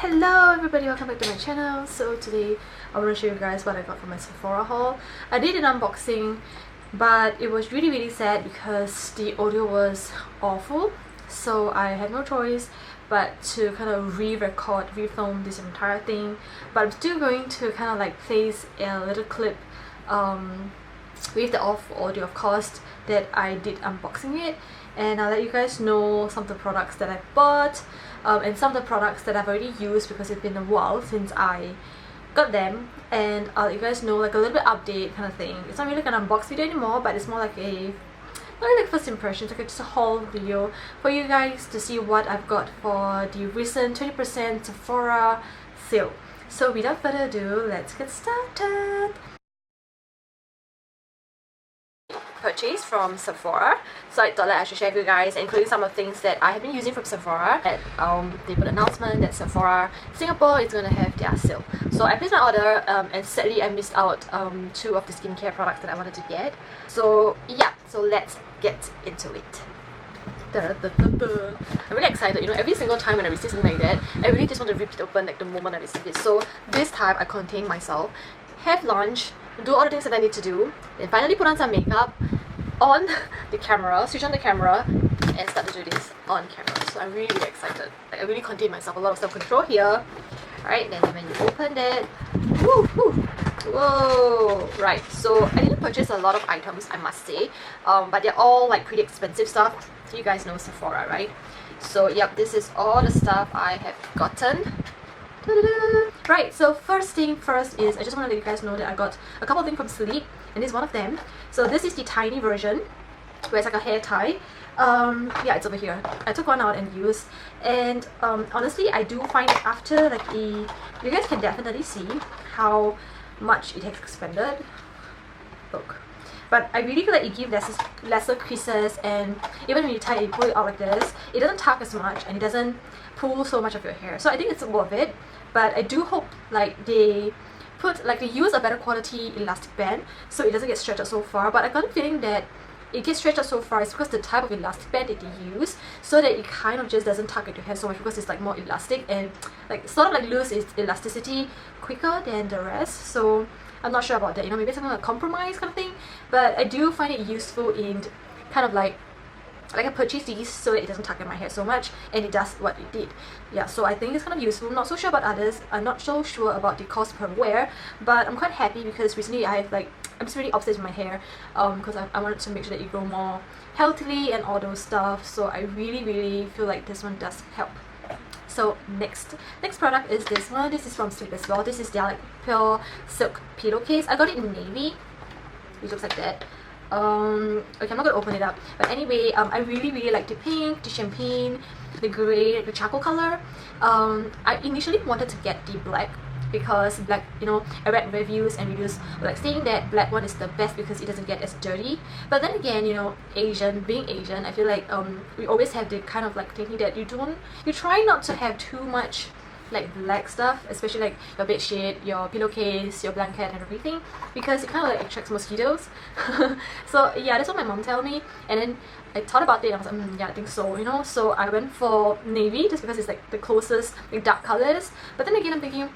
Hello everybody, welcome back to my channel. So today I want to show you guys what I got from my Sephora haul. I did an unboxing, but it was really sad because the audio was awful, so I had no choice but to kind of re-record, refilm this entire thing. But I'm still going to kind of like place a little clip with the off audio, of course, that I did unboxing it, and I'll let you guys know some of the products that I bought and some of the products that I've already used because it's been a while since I got them, and I'll let you guys know like a little bit update kind of thing. It's not really like an unbox video anymore, but it's more like a not really like first impressions, like just a haul video for you guys to see what I've got for the recent 20% Sephora sale. So without further ado, let's get started. Purchase from Sephora, so I thought that I should share with you guys, including some of the things that I have been using from Sephora. And they put an announcement that Sephora Singapore is going to have their sale. So I placed my order, and sadly I missed out two of the skincare products that I wanted to get. So yeah, so let's get into it. I'm really excited. You know, every single time when I receive something like that, I really just want to rip it open like the moment I receive it. So this time I contained myself, have lunch, do all the things that I need to do, then finally put on some makeup, on the camera, switch on the camera, and start to do this on camera. So I'm really excited. Like, I really contained myself, a lot of self-control here. Alright, then when you open it, whoa! Right, so I didn't purchase a lot of items, I must say, but they're all like pretty expensive stuff. So you guys know Sephora, right? So yep, this is all the stuff I have gotten. Right, so first thing first is I just want to let you guys know that I got a couple of things from Sleep, and this is one of them. So this is the tiny version where it's like a hair tie. Yeah, it's over here. I took one out and used, and honestly I do find that after like you guys can definitely see how much it has expanded. Look. But I really feel like it gives lesser creases, and even when you tie it, you pull it out like this, it doesn't tug as much and it doesn't pull so much of your hair. So I think it's worth it, but I do hope like they use a better quality elastic band so it doesn't get stretched out so far. But I got a feeling that it gets stretched out so far is because the type of elastic band that they use, so that it kind of just doesn't tug at your hair so much, because it's like more elastic and like sort of like lose its elasticity quicker than the rest. So I'm not sure about that, you know, maybe it's kind of a compromise kind of thing, but I do find it useful in kind of like I purchased these so that it doesn't tug in my hair so much, and it does what it did. Yeah, so I think it's kind of useful. I'm not so sure about others. I'm not so sure about the cost per wear, but I'm quite happy because recently I'm just really obsessed with my hair, because I wanted to make sure that it grow more healthily and all those stuff. So I really feel like this one does help. So next product is this one. This is from Sleep as well. This is their like pure silk pillowcase. I got it in navy. It looks like that. Okay, I'm not gonna open it up, but anyway, I really like the pink, the champagne, the grey, the charcoal color. I initially wanted to get the black because black, you know, I read reviews and reviews were like saying that black one is the best because it doesn't get as dirty. But then again, you know, being Asian, I feel like we always have the kind of like thinking that you try not to have too much like black stuff, especially like your bed sheet, your pillowcase, your blanket and everything, because it kind of like attracts mosquitoes. So yeah, that's what my mom told me, and then I thought about it and I was like, yeah, I think so, you know. So I went for navy just because it's like the closest like dark colors, but then again I'm thinking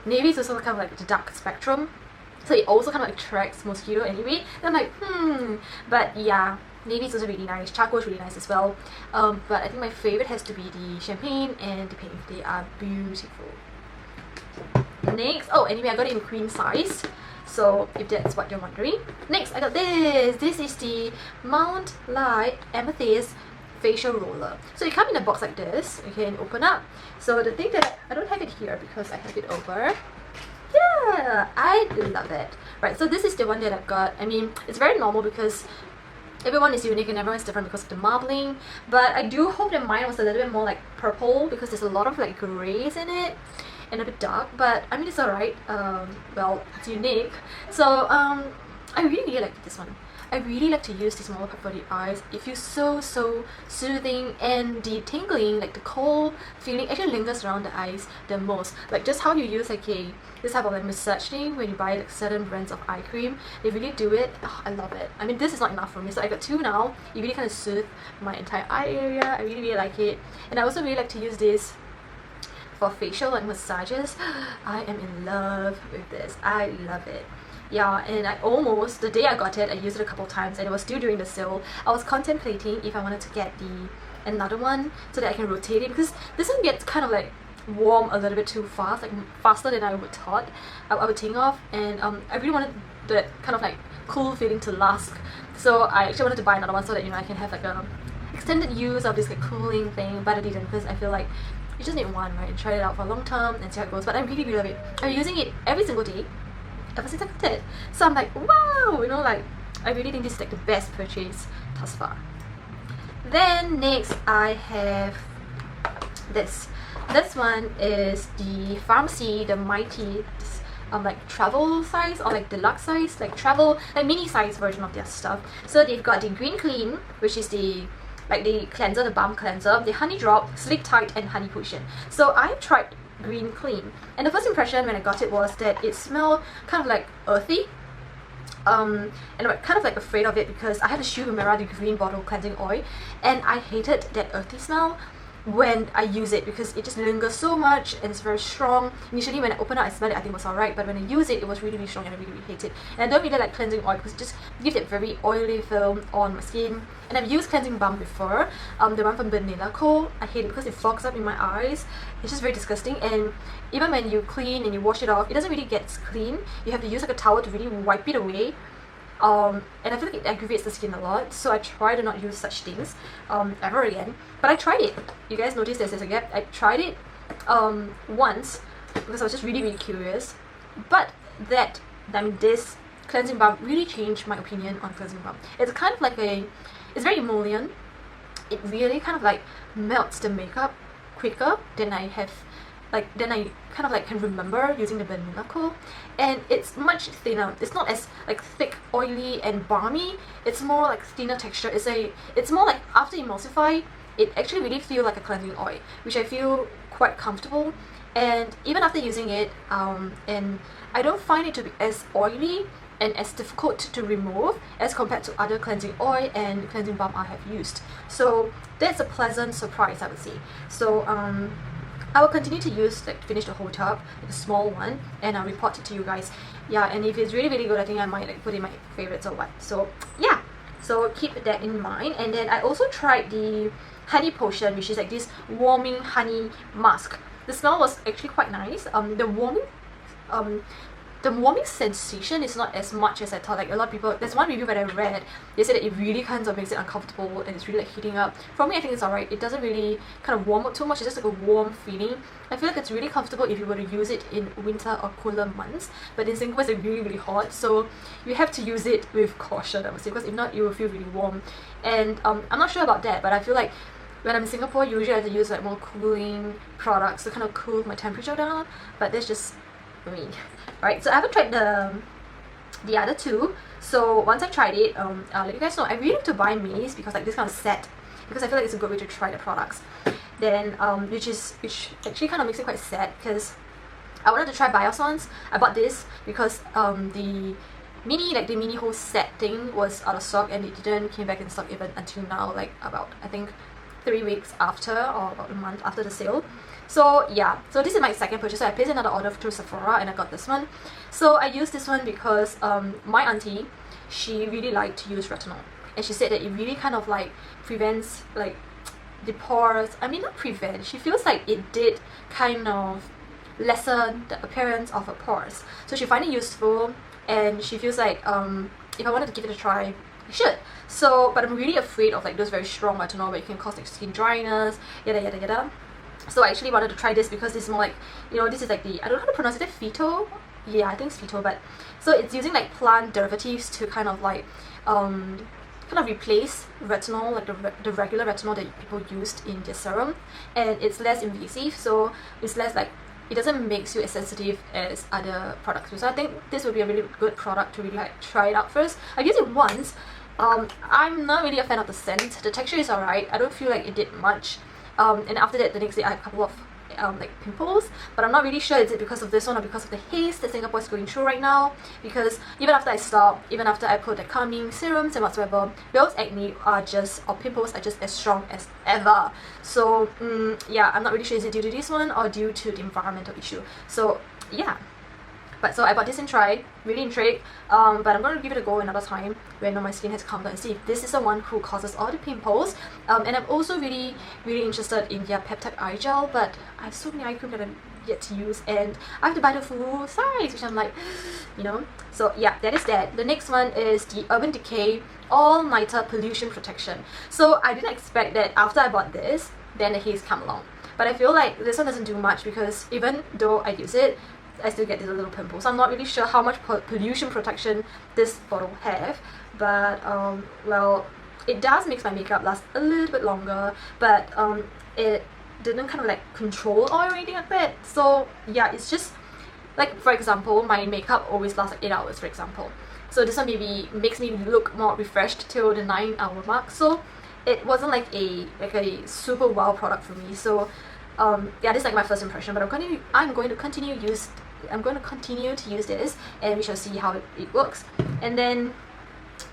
navy is also kind of like the dark spectrum, so it also kind of attracts mosquito anyway. Then I'm like but yeah, navy is also really nice, charcoal is really nice as well, but I think my favorite has to be the champagne and the pink. They are beautiful. Next, anyway, I got it in queen size, so if that's what you're wondering. Next, I got this is the Mount Light Amethyst facial roller. So it comes in a box like this, okay, and open up. So the thing that I don't have it here because I have it over. Yeah, I love it. Right, so this is the one that I've got. I mean, it's very normal because everyone is unique and everyone's different because of the marbling, but I do hope that mine was a little bit more like purple because there's a lot of like grays in it and a bit dark, but I mean it's alright. Well, it's unique. So I really like this one. I really like to use this smaller part for the eyes. It feels so soothing, and the tingling, like the cold feeling, actually lingers around the eyes the most. Like just how you use like this type of like massage thing when you buy like certain brands of eye cream, they really do it. Oh, I love it. I mean, this is not enough for me, so I got two now. It really kind of soothes my entire eye area. I really like it, and I also really like to use this for facial and massages. I am in love with this. I love it. Yeah, and I almost, the day I got it, I used it a couple times and it was still during the sale. I was contemplating if I wanted to get another one so that I can rotate it, because this one gets kind of like warm a little bit too fast, like faster than I would thought I would think of, and I really wanted that kind of like cool feeling to last. So I actually wanted to buy another one so that, you know, I can have like a extended use of this like cooling thing, but I didn't, because I feel like you just need one, right, and try it out for a long term and see how it goes. But I really love it. I'm using it every single day ever since I got it, so I'm like, wow, you know, like I really think this is like the best purchase thus far. Then next I have this one is the Pharmacy, the Mighty like travel size or like deluxe size, like travel, like mini size version of their stuff. So they've got the Green Clean, which is the like the cleanser, the balm cleanser, the Honey Drop, Sleep Tight, and Honey Potion. So I tried Green Clean, and the first impression when I got it was that it smelled kind of like earthy, and I'm kind of like afraid of it because I had the Shu Uemura, the green bottle cleansing oil, and I hated that earthy smell when I use it because it just lingers so much and it's very strong. Initially when I opened it, I smelled it, I think it was alright, but when I use it, it was really, really strong and I really, really hate it. And I don't really like cleansing oil because it just gives that very oily film on my skin. And I've used cleansing balm before, the one from Vanilla Co. I hate it because it fogs up in my eyes. It's just very disgusting, and even when you clean and you wash it off, it doesn't really get clean. You have to use like a towel to really wipe it away. And I feel like it aggravates the skin a lot, so I try to not use such things ever again. But I tried it. You guys noticed there's a gap. I tried it once because I was just really, really curious. But this cleansing balm really changed my opinion on cleansing balm. It's kind of like it's very emollient. It really kind of like melts the makeup quicker than I kind of like can remember using the Vanilla Co. And it's much thinner. It's not as like thick, oily and balmy. It's more like thinner texture. It's more like after emulsify, it actually really feels like a cleansing oil, which I feel quite comfortable. And even after using it, and I don't find it to be as oily and as difficult to remove as compared to other cleansing oil and cleansing balm I have used. So that's a pleasant surprise, I would say. So I will continue to use, like, finish the whole tub, like a small one, and I'll report it to you guys. Yeah, and if it's really, really good, I think I might like put in my favorites or what. So yeah, so keep that in mind. And then I also tried the Honey Potion, which is like this warming honey mask. The smell was actually quite nice. The warming sensation is not as much as I thought. Like a lot of people, there's one review that I read, they said that it really kind of makes it uncomfortable and it's really like heating up. For me, I think it's alright. It doesn't really kind of warm up too much. It's just like a warm feeling. I feel like it's really comfortable if you were to use it in winter or cooler months. But in Singapore, it's like really, really hot, so you have to use it with caution, I would say, because if not, you will feel really warm. And I'm not sure about that, but I feel like when I'm in Singapore, usually I have to use like more cooling products to kind of cool my temperature down. But that's just me. Alright, so I haven't tried the other two. So once I've tried it, I'll let you guys know. I really like to buy minis because like this kind of set, because I feel like it's a good way to try the products. Then which actually kind of makes it quite sad because I wanted to try Biossance. I bought this because the mini whole set thing was out of stock and it didn't came back in stock even until now, like about I think 3 weeks after or about a month after the sale. So yeah, so this is my second purchase. So I placed another order through Sephora and I got this one. So I used this one because my auntie, she really liked to use retinol, and she said that it really kind of like prevents like the pores. I mean, not prevent, she feels like it did kind of lessen the appearance of her pores. So she found it useful, and she feels like if I wanted to give it a try, I should. So, but I'm really afraid of like those very strong retinol where it can cause like skin dryness, yada yada yada. So I actually wanted to try this because this is more like, you know, this is like the, I don't know how to pronounce it, phyto? Yeah, I think it's phyto, but so it's using like plant derivatives to kind of like kind of replace retinol, like the regular retinol that people used in their serum, and it's less invasive, so it's less like, it doesn't make you as sensitive as other products. So I think this would be a really good product to really like try it out first. I used it once. I'm not really a fan of the scent. The texture is alright. I don't feel like it did much. And after that, the next day I had a couple of like pimples, but I'm not really sure is it because of this one or because of the haze that Singapore is going through right now, because even after I stop, even after I put the calming serums and whatsoever, those acne are just, or pimples are just as strong as ever. So yeah, I'm not really sure is it due to this one or due to the environmental issue. So yeah. But so I bought this and tried, really intrigued, but I'm going to give it a go another time when my skin has calmed down and see if this is the one who causes all the pimples. And I'm also really interested in their peptide eye gel, but I have so many eye cream that I'm yet to use and I have to buy the full size, which I'm like, you know. So yeah, that is that. The next one is the Urban Decay All Nighter Pollution Protection. So I didn't expect that after I bought this, then the haze come along. But I feel like this one doesn't do much because even though I use it, I still get these little pimples. So I'm not really sure how much pollution protection this bottle have, but well, it does make my makeup last a little bit longer, but it didn't kind of like control oil or anything like that. So yeah, it's just like, for example, my makeup always lasts like 8 hours, for example. So this one maybe makes me look more refreshed till the 9-hour mark. So it wasn't like a super wow product for me. So yeah, this is like my first impression, but I'm going to continue to use this, and we shall see how it works. And then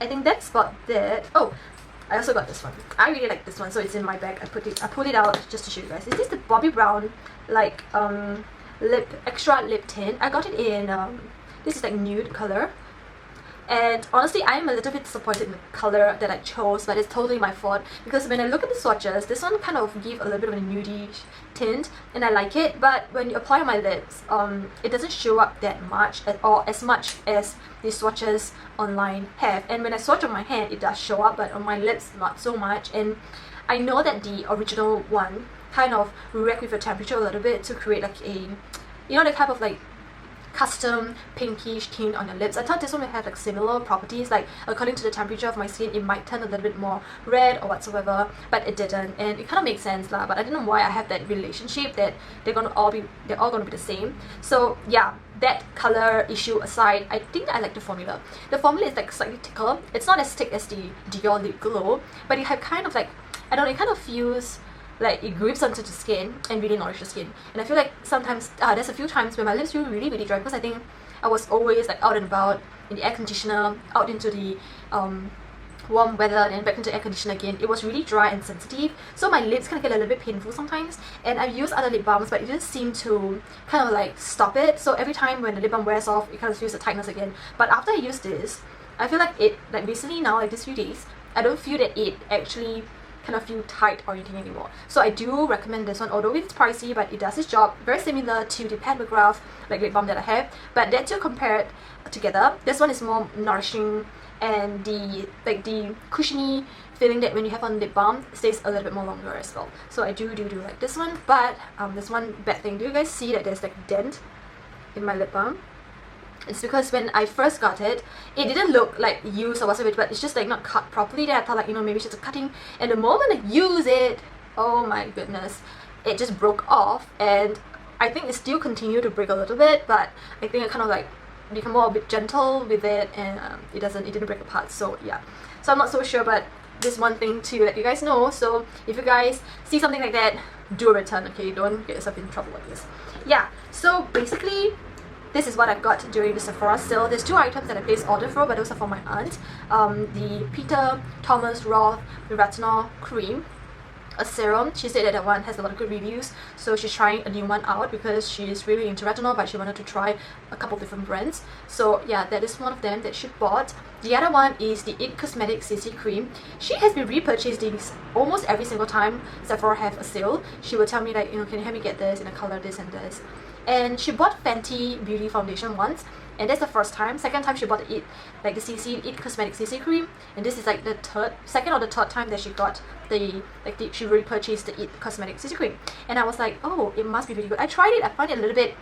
I think that's about that. Oh, I also got this one. I really like this one, so it's in my bag. I pulled it out just to show you guys. Is this the Bobbi Brown like extra lip tint? I got it in this is like nude color. And honestly, I'm a little bit disappointed in the color that I chose, but it's totally my fault because when I look at the swatches, this one kind of gives a little bit of a nudie tint and I like it, but when you apply on my lips, it doesn't show up that much or as much as the swatches online have. And when I swatch on my hand, it does show up, but on my lips, not so much. And I know that the original one kind of react with the temperature a little bit to create like a, you know, the type of like custom pinkish tint on your lips. I thought this one would have like similar properties, like according to the temperature of my skin it might turn a little bit more red or whatsoever, but it didn't, and it kind of makes sense lah. But I don't know why I have that relationship that they're all gonna be the same. So yeah, that color issue aside, I think I like the formula. The formula is like slightly thicker. It's not as thick as the Dior Lip Glow, but it have kind of like, I don't know, it kind of feels like it grips onto the skin and really nourishes the skin. And I feel like sometimes there's a few times where my lips feel really dry because I think I was always like out and about in the air conditioner, out into the warm weather and then back into air conditioner again. It was really dry and sensitive, so my lips kind of get a little bit painful sometimes. And I've used other lip balms, but it didn't seem to kind of like stop it. So every time when the lip balm wears off, it kind of feels the tightness again. But after I use this, I feel like it, like recently now, like this few days, I don't feel that it actually kind of feel tight or anything anymore. So I do recommend this one, although it's pricey, but it does its job. Very similar to the Pat McGrath like lip balm that I have, but that two compared together, this one is more nourishing, and the cushiony feeling that when you have on lip balm stays a little bit more longer as well. So I do like this one. But there's one bad thing. Do you guys see that there's like a dent in my lip balm? It's because when I first got it, it didn't look like used or whatsoever, but it's just like not cut properly. Then I thought like, you know, maybe it's just a cutting. And the moment I use it, oh my goodness, it just broke off. And I think it still continued to break a little bit, but I think I kind of like become a bit gentle with it, and it didn't break apart. So yeah, so I'm not so sure, but this one thing to let you guys know. So if you guys see something like that, do a return, okay? Don't get yourself in trouble like this. Yeah, so basically this is what I got during the Sephora sale. There's two items that I placed order for, but those are for my aunt. The Peter Thomas Roth Retinol Cream, a serum. She said that one has a lot of good reviews, so she's trying a new one out because she's really into retinol, but she wanted to try a couple different brands. So yeah, that is one of them that she bought. The other one is the IT Cosmetics CC Cream. She has been repurchasing these almost every single time Sephora have a sale. She will tell me like, you know, can you help me get this in a color this and this. And she bought Fenty Beauty Foundation once, and that's the first time. Second time she bought the IT Cosmetics CC Cream, and this is like the second or the third time that she got she repurchased the IT Cosmetics CC Cream. And I was like, oh, it must be really good. I tried it. I find it a little bit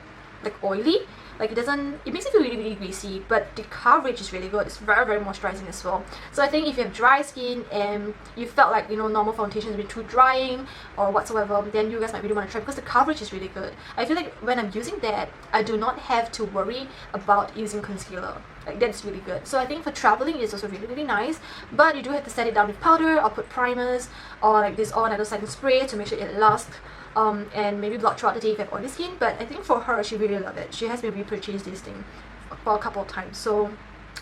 like oily. Like it makes it feel really greasy, but the coverage is really good. It's very moisturizing as well. So I think if you have dry skin and you felt like, you know, normal foundation is a bit too drying or whatsoever, then you guys might really want to try because the coverage is really good. I feel like when I'm using that, I do not have to worry about using concealer. Like that's really good. So I think for traveling it's also really nice, but you do have to set it down with powder or put primers or like this all-nighter setting spray to make sure it lasts and maybe blot throughout the day if you have oily skin. But I think for her, she really loved it. She has maybe purchased this thing for a couple of times, so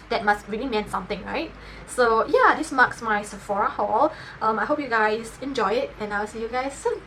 that must really mean something, right? So yeah, this marks my Sephora haul. I hope you guys enjoy it, and I'll see you guys soon.